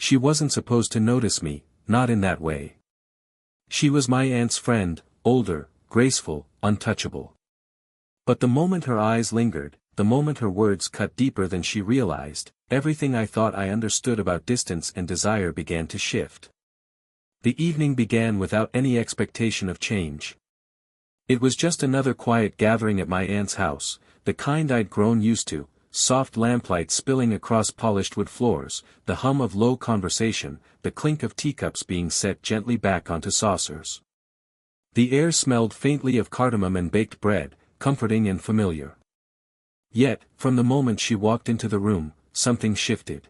She wasn't supposed to notice me, not in that way. She was my aunt's friend, older, graceful, untouchable. But the moment her eyes lingered, the moment her words cut deeper than she realized, everything I thought I understood about distance and desire began to shift. The evening began without any expectation of change. It was just another quiet gathering at my aunt's house, the kind I'd grown used to, soft lamplight spilling across polished wood floors, the hum of low conversation, the clink of teacups being set gently back onto saucers. The air smelled faintly of cardamom and baked bread, comforting and familiar. Yet, from the moment she walked into the room, something shifted.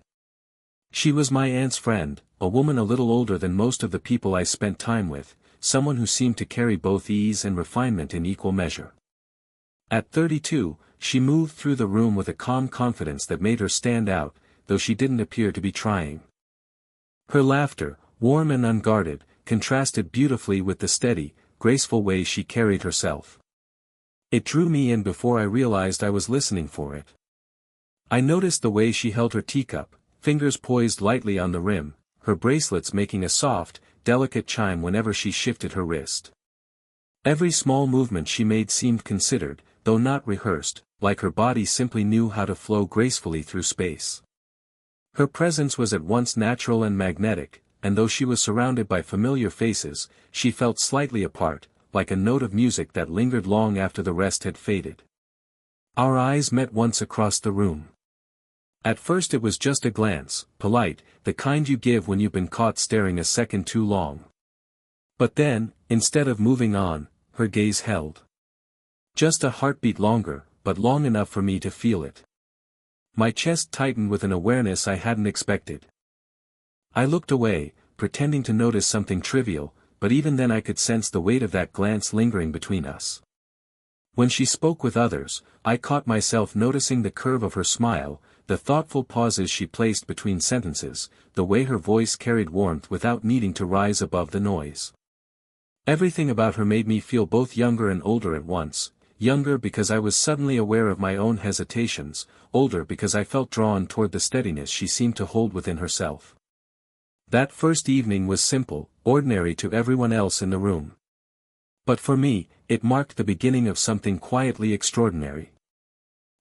She was my aunt's friend, a woman a little older than most of the people I spent time with, someone who seemed to carry both ease and refinement in equal measure. At 32, she moved through the room with a calm confidence that made her stand out, though she didn't appear to be trying. Her laughter, warm and unguarded, contrasted beautifully with the steady, graceful way she carried herself. It drew me in before I realized I was listening for it. I noticed the way she held her teacup, fingers poised lightly on the rim, her bracelets making a soft, delicate chime whenever she shifted her wrist. Every small movement she made seemed considered, though not rehearsed, like her body simply knew how to flow gracefully through space. Her presence was at once natural and magnetic, and though she was surrounded by familiar faces, she felt slightly apart, like a note of music that lingered long after the rest had faded. Our eyes met once across the room. At first it was just a glance, polite, the kind you give when you've been caught staring a second too long. But then, instead of moving on, her gaze held. Just a heartbeat longer, but long enough for me to feel it. My chest tightened with an awareness I hadn't expected. I looked away, pretending to notice something trivial, but even then I could sense the weight of that glance lingering between us. When she spoke with others, I caught myself noticing the curve of her smile, the thoughtful pauses she placed between sentences, the way her voice carried warmth without needing to rise above the noise. Everything about her made me feel both younger and older at once, younger because I was suddenly aware of my own hesitations, older because I felt drawn toward the steadiness she seemed to hold within herself. That first evening was simple, ordinary to everyone else in the room. But for me, it marked the beginning of something quietly extraordinary.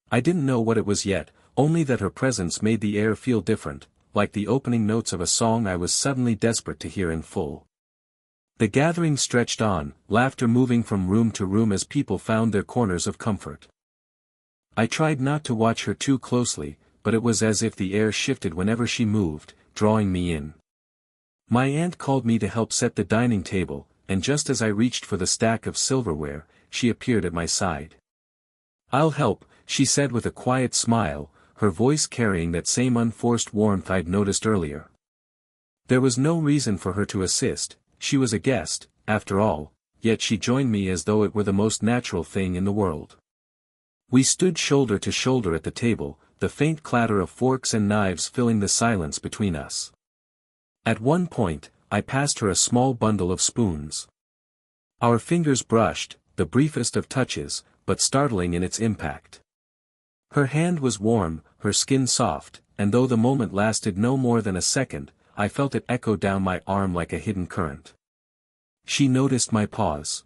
I didn't know what it was yet, only that her presence made the air feel different, like the opening notes of a song I was suddenly desperate to hear in full. The gathering stretched on, laughter moving from room to room as people found their corners of comfort. I tried not to watch her too closely, but it was as if the air shifted whenever she moved, drawing me in. My aunt called me to help set the dining table, and just as I reached for the stack of silverware, she appeared at my side. "I'll help," she said with a quiet smile, her voice carrying that same unforced warmth I'd noticed earlier. There was no reason for her to assist, she was a guest, after all, yet she joined me as though it were the most natural thing in the world. We stood shoulder to shoulder at the table, the faint clatter of forks and knives filling the silence between us. At one point, I passed her a small bundle of spoons. Our fingers brushed, the briefest of touches, but startling in its impact. Her hand was warm, her skin soft, and though the moment lasted no more than a second, I felt it echo down my arm like a hidden current. She noticed my pause.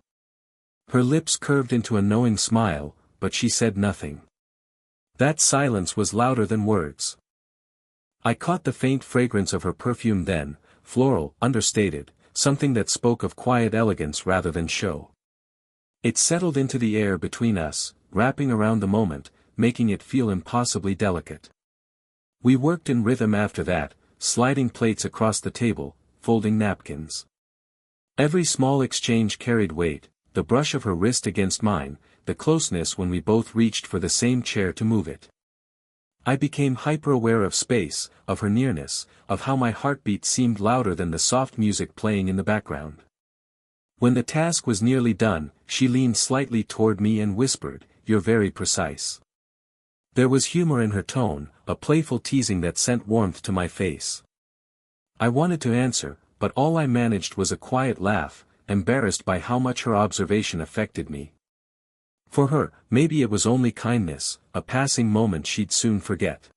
Her lips curved into a knowing smile, but she said nothing. That silence was louder than words. I caught the faint fragrance of her perfume then, floral, understated, something that spoke of quiet elegance rather than show. It settled into the air between us, wrapping around the moment, making it feel impossibly delicate. We worked in rhythm after that, sliding plates across the table, folding napkins. Every small exchange carried weight, the brush of her wrist against mine, the closeness when we both reached for the same chair to move it. I became hyper-aware of space, of her nearness, of how my heartbeat seemed louder than the soft music playing in the background. When the task was nearly done, she leaned slightly toward me and whispered, "You're very precise." There was humor in her tone, a playful teasing that sent warmth to my face. I wanted to answer, but all I managed was a quiet laugh, embarrassed by how much her observation affected me. For her, maybe it was only kindness, a passing moment she'd soon forget.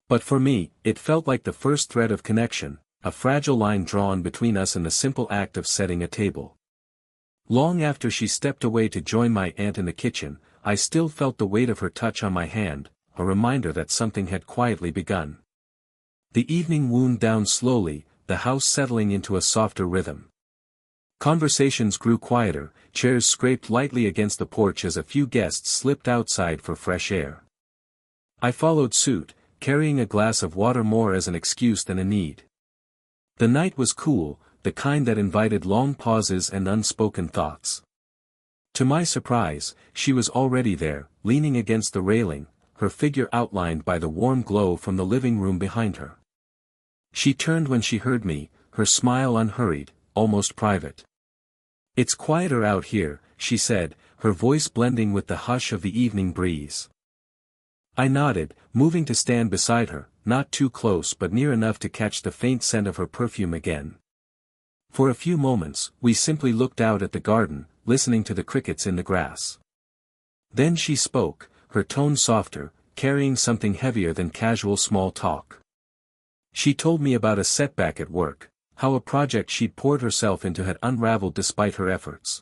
But for me, it felt like the first thread of connection, a fragile line drawn between us in the simple act of setting a table. Long after she stepped away to join my aunt in the kitchen, I still felt the weight of her touch on my hand, a reminder that something had quietly begun. The evening wound down slowly, the house settling into a softer rhythm. Conversations grew quieter, chairs scraped lightly against the porch as a few guests slipped outside for fresh air. I followed suit, carrying a glass of water more as an excuse than a need. The night was cool, the kind that invited long pauses and unspoken thoughts. To my surprise, she was already there, leaning against the railing, her figure outlined by the warm glow from the living room behind her. She turned when she heard me, her smile unhurried, almost private. "It's quieter out here," she said, her voice blending with the hush of the evening breeze. I nodded, moving to stand beside her, not too close but near enough to catch the faint scent of her perfume again. For a few moments, we simply looked out at the garden, listening to the crickets in the grass. Then she spoke, her tone softer, carrying something heavier than casual small talk. She told me about a setback at work, how a project she'd poured herself into had unraveled despite her efforts.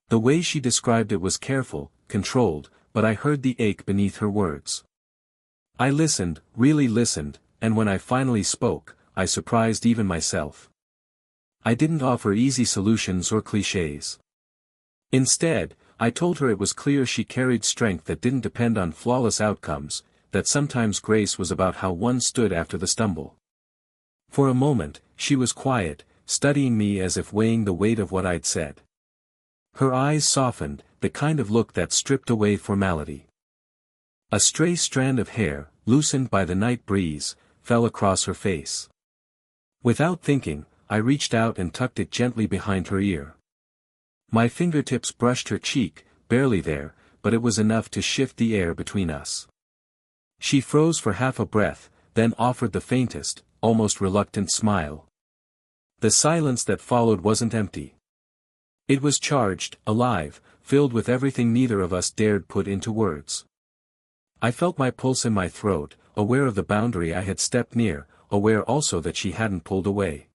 The way she described it was careful, controlled, but I heard the ache beneath her words. I listened, really listened, and when I finally spoke, I surprised even myself. I didn't offer easy solutions or clichés. Instead, I told her it was clear she carried strength that didn't depend on flawless outcomes, that sometimes grace was about how one stood after the stumble. For a moment, she was quiet, studying me as if weighing the weight of what I'd said. Her eyes softened, the kind of look that stripped away formality. A stray strand of hair, loosened by the night breeze, fell across her face. Without thinking, I reached out and tucked it gently behind her ear. My fingertips brushed her cheek, barely there, but it was enough to shift the air between us. She froze for half a breath, then offered the faintest, almost reluctant smile. The silence that followed wasn't empty. It was charged, alive, filled with everything neither of us dared put into words. I felt my pulse in my throat, aware of the boundary I had stepped near, aware also that she hadn't pulled away.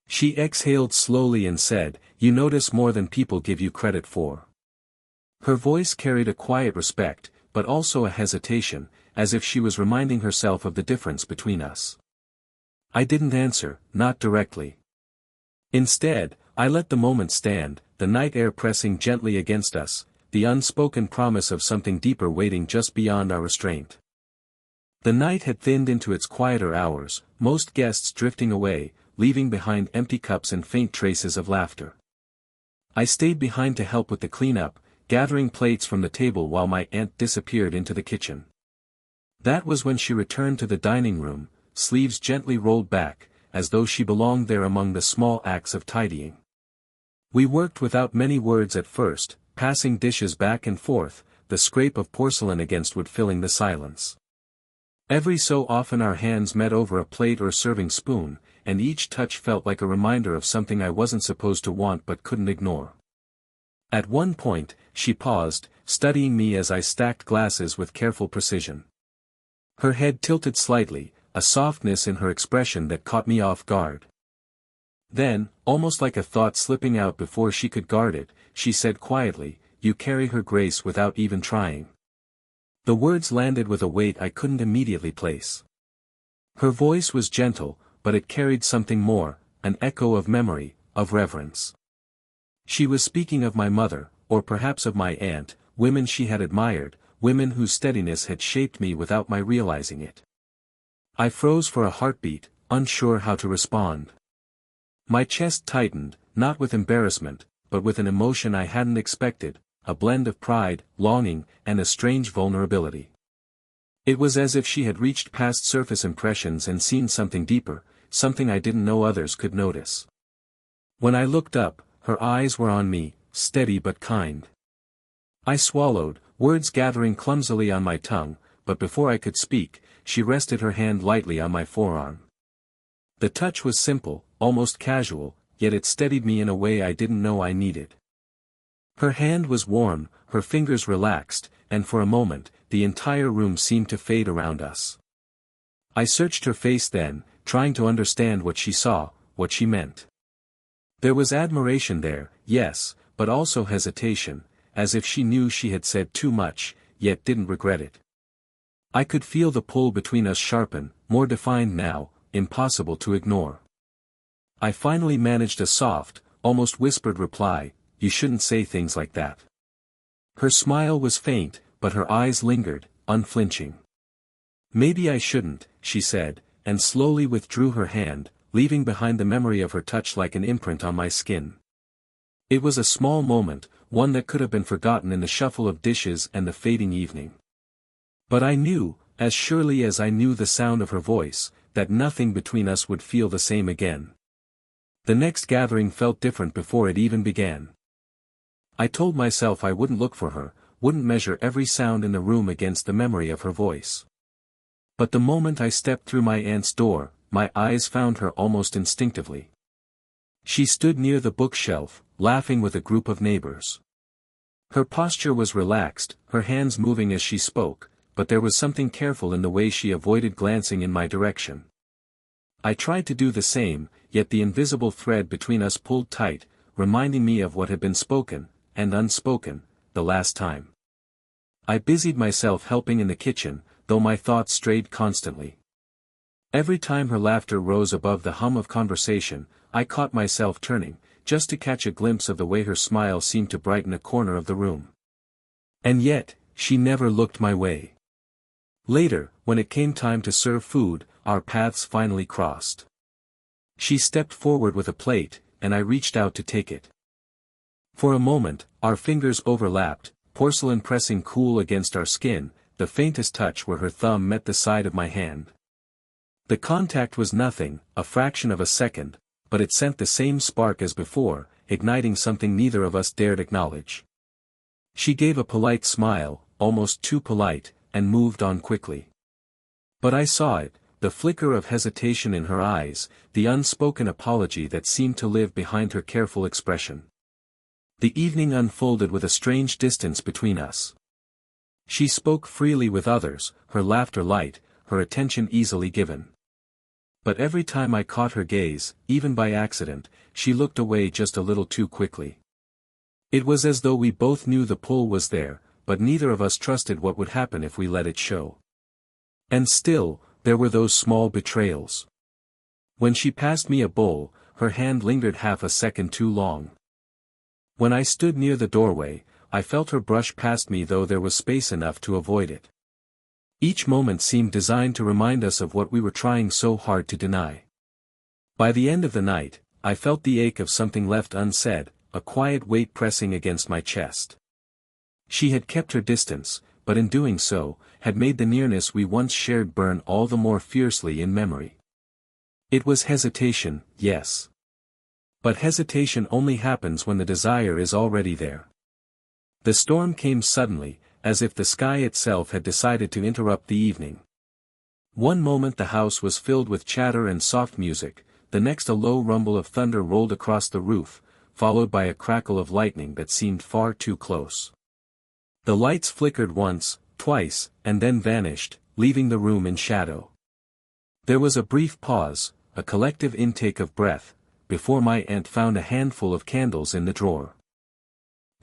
She exhaled slowly and said, "You notice more than people give you credit for." Her voice carried a quiet respect, but also a hesitation, as if she was reminding herself of the difference between us. I didn't answer, not directly. Instead, I let the moment stand, the night air pressing gently against us, the unspoken promise of something deeper waiting just beyond our restraint. The night had thinned into its quieter hours, most guests drifting away, leaving behind empty cups and faint traces of laughter. I stayed behind to help with the cleanup, gathering plates from the table while my aunt disappeared into the kitchen. That was when she returned to the dining room, sleeves gently rolled back, as though she belonged there among the small acts of tidying. We worked without many words at first, passing dishes back and forth, the scrape of porcelain against wood filling the silence. Every so often our hands met over a plate or serving spoon, and each touch felt like a reminder of something I wasn't supposed to want but couldn't ignore. At one point, she paused, studying me as I stacked glasses with careful precision. Her head tilted slightly, a softness in her expression that caught me off guard. Then, almost like a thought slipping out before she could guard it, she said quietly, "You carry her grace without even trying." The words landed with a weight I couldn't immediately place. Her voice was gentle, but it carried something more, an echo of memory, of reverence. She was speaking of my mother, or perhaps of my aunt, women she had admired, women whose steadiness had shaped me without my realizing it. I froze for a heartbeat, unsure how to respond. My chest tightened, not with embarrassment, but with an emotion I hadn't expected, a blend of pride, longing, and a strange vulnerability. It was as if she had reached past surface impressions and seen something deeper, something I didn't know others could notice. When I looked up, her eyes were on me, steady but kind. I swallowed, words gathering clumsily on my tongue, but before I could speak, she rested her hand lightly on my forearm. The touch was simple, almost casual, yet it steadied me in a way I didn't know I needed. Her hand was warm, her fingers relaxed, and for a moment, the entire room seemed to fade around us. I searched her face then, trying to understand what she saw, what she meant. There was admiration there, yes, but also hesitation, as if she knew she had said too much, yet didn't regret it. I could feel the pull between us sharpen, more defined now, impossible to ignore. I finally managed a soft, almost whispered reply, "You shouldn't say things like that." Her smile was faint, but her eyes lingered, unflinching. "Maybe I shouldn't," she said, and slowly withdrew her hand, leaving behind the memory of her touch like an imprint on my skin. It was a small moment, one that could have been forgotten in the shuffle of dishes and the fading evening. But I knew, as surely as I knew the sound of her voice, that nothing between us would feel the same again. The next gathering felt different before it even began. I told myself I wouldn't look for her, wouldn't measure every sound in the room against the memory of her voice. But the moment I stepped through my aunt's door, my eyes found her almost instinctively. She stood near the bookshelf, laughing with a group of neighbors. Her posture was relaxed, her hands moving as she spoke, but there was something careful in the way she avoided glancing in my direction. I tried to do the same, yet the invisible thread between us pulled tight, reminding me of what had been spoken, and unspoken, the last time. I busied myself helping in the kitchen, though my thoughts strayed constantly. Every time her laughter rose above the hum of conversation, I caught myself turning, just to catch a glimpse of the way her smile seemed to brighten a corner of the room. And yet, she never looked my way. Later, when it came time to serve food, our paths finally crossed. She stepped forward with a plate, and I reached out to take it. For a moment, our fingers overlapped, porcelain pressing cool against our skin, the faintest touch where her thumb met the side of my hand. The contact was nothing, a fraction of a second, but it sent the same spark as before, igniting something neither of us dared acknowledge. She gave a polite smile, almost too polite, and moved on quickly. But I saw it, the flicker of hesitation in her eyes, the unspoken apology that seemed to live behind her careful expression. The evening unfolded with a strange distance between us. She spoke freely with others, her laughter light, her attention easily given. But every time I caught her gaze, even by accident, she looked away just a little too quickly. It was as though we both knew the pull was there, but neither of us trusted what would happen if we let it show. And still, there were those small betrayals. When she passed me a bowl, her hand lingered half a second too long. When I stood near the doorway, I felt her brush past me, though there was space enough to avoid it. Each moment seemed designed to remind us of what we were trying so hard to deny. By the end of the night, I felt the ache of something left unsaid, a quiet weight pressing against my chest. She had kept her distance, but in doing so, had made the nearness we once shared burn all the more fiercely in memory. It was hesitation, yes. But hesitation only happens when the desire is already there. The storm came suddenly, as if the sky itself had decided to interrupt the evening. One moment the house was filled with chatter and soft music, the next a low rumble of thunder rolled across the roof, followed by a crackle of lightning that seemed far too close. The lights flickered once, twice, and then vanished, leaving the room in shadow. There was a brief pause, a collective intake of breath, before my aunt found a handful of candles in the drawer.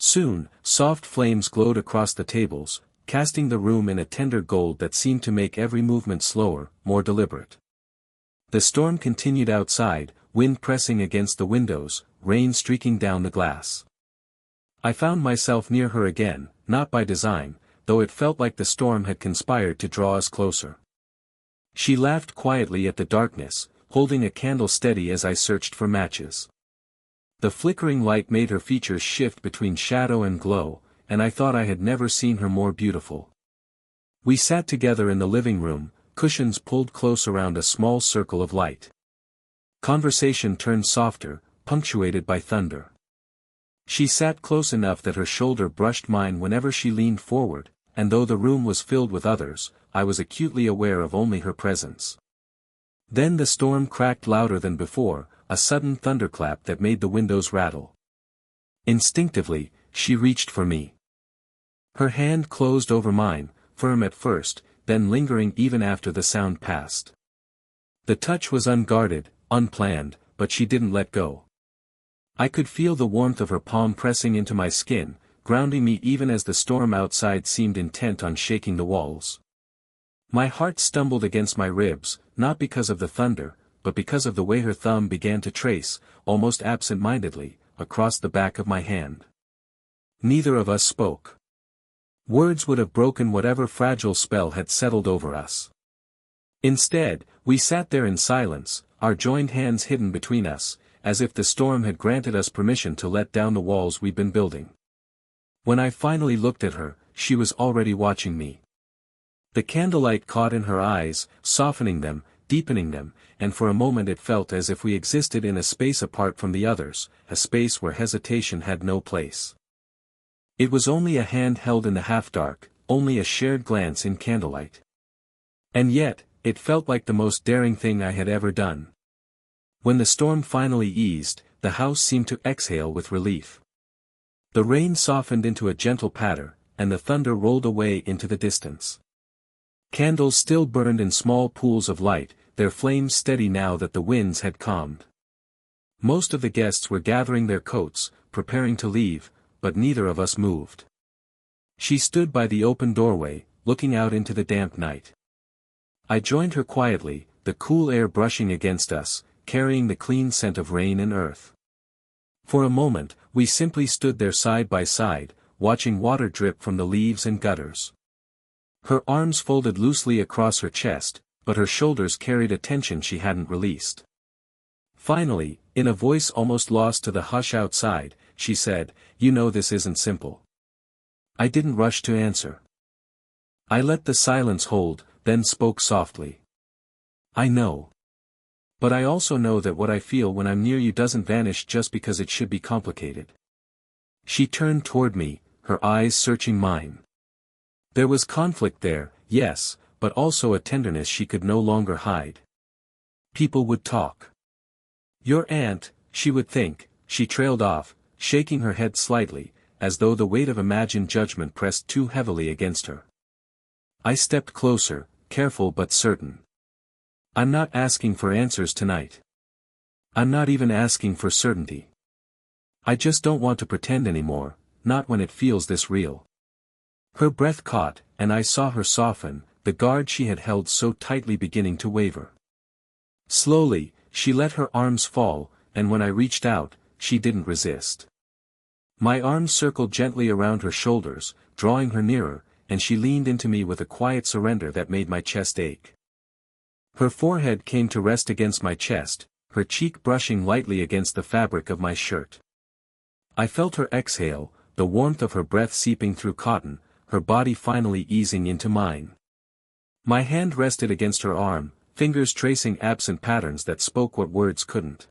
Soon, soft flames glowed across the tables, casting the room in a tender gold that seemed to make every movement slower, more deliberate. The storm continued outside, wind pressing against the windows, rain streaking down the glass. I found myself near her again, not by design, though it felt like the storm had conspired to draw us closer. She laughed quietly at the darkness, holding a candle steady as I searched for matches. The flickering light made her features shift between shadow and glow, and I thought I had never seen her more beautiful. We sat together in the living room, cushions pulled close around a small circle of light. Conversation turned softer, punctuated by thunder. She sat close enough that her shoulder brushed mine whenever she leaned forward, and though the room was filled with others, I was acutely aware of only her presence. Then the storm cracked louder than before, a sudden thunderclap that made the windows rattle. Instinctively, she reached for me. Her hand closed over mine, firm at first, then lingering even after the sound passed. The touch was unguarded, unplanned, but she didn't let go. I could feel the warmth of her palm pressing into my skin, grounding me even as the storm outside seemed intent on shaking the walls. My heart stumbled against my ribs, not because of the thunder, but because of the way her thumb began to trace, almost absent-mindedly, across the back of my hand. Neither of us spoke. Words would have broken whatever fragile spell had settled over us. Instead, we sat there in silence, our joined hands hidden between us, as if the storm had granted us permission to let down the walls we'd been building. When I finally looked at her, she was already watching me. The candlelight caught in her eyes, softening them, deepening them, and for a moment it felt as if we existed in a space apart from the others, a space where hesitation had no place. It was only a hand held in the half-dark, only a shared glance in candlelight. And yet, it felt like the most daring thing I had ever done. When the storm finally eased, the house seemed to exhale with relief. The rain softened into a gentle patter, and the thunder rolled away into the distance. Candles still burned in small pools of light, their flames steady now that the winds had calmed. Most of the guests were gathering their coats, preparing to leave, but neither of us moved. She stood by the open doorway, looking out into the damp night. I joined her quietly, the cool air brushing against us, carrying the clean scent of rain and earth. For a moment, we simply stood there side by side, watching water drip from the leaves and gutters. Her arms folded loosely across her chest, but her shoulders carried a tension she hadn't released. Finally, in a voice almost lost to the hush outside, she said, "You know this isn't simple." I didn't rush to answer. I let the silence hold, then spoke softly. "I know. But I also know that what I feel when I'm near you doesn't vanish just because it should be complicated." She turned toward me, her eyes searching mine. There was conflict there, yes, but also a tenderness she could no longer hide. People would talk. "Your aunt," she would think, she trailed off, shaking her head slightly, as though the weight of imagined judgment pressed too heavily against her. I stepped closer, careful but certain. "I'm not asking for answers tonight. I'm not even asking for certainty. I just don't want to pretend anymore, not when it feels this real." Her breath caught, and I saw her soften, the guard she had held so tightly beginning to waver. Slowly, she let her arms fall, and when I reached out, she didn't resist. My arms circled gently around her shoulders, drawing her nearer, and she leaned into me with a quiet surrender that made my chest ache. Her forehead came to rest against my chest, her cheek brushing lightly against the fabric of my shirt. I felt her exhale, the warmth of her breath seeping through cotton, her body finally easing into mine. My hand rested against her arm, fingers tracing absent patterns that spoke what words couldn't.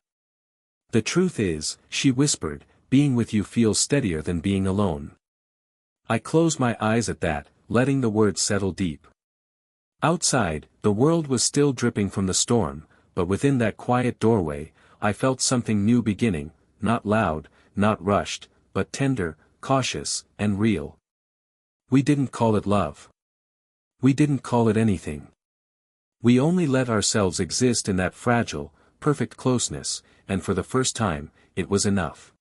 "The truth is," she whispered, "being with you feels steadier than being alone." I closed my eyes at that, letting the words settle deep. Outside, the world was still dripping from the storm, but within that quiet doorway, I felt something new beginning, not loud, not rushed, but tender, cautious, and real. We didn't call it love. We didn't call it anything. We only let ourselves exist in that fragile, perfect closeness, and for the first time, it was enough.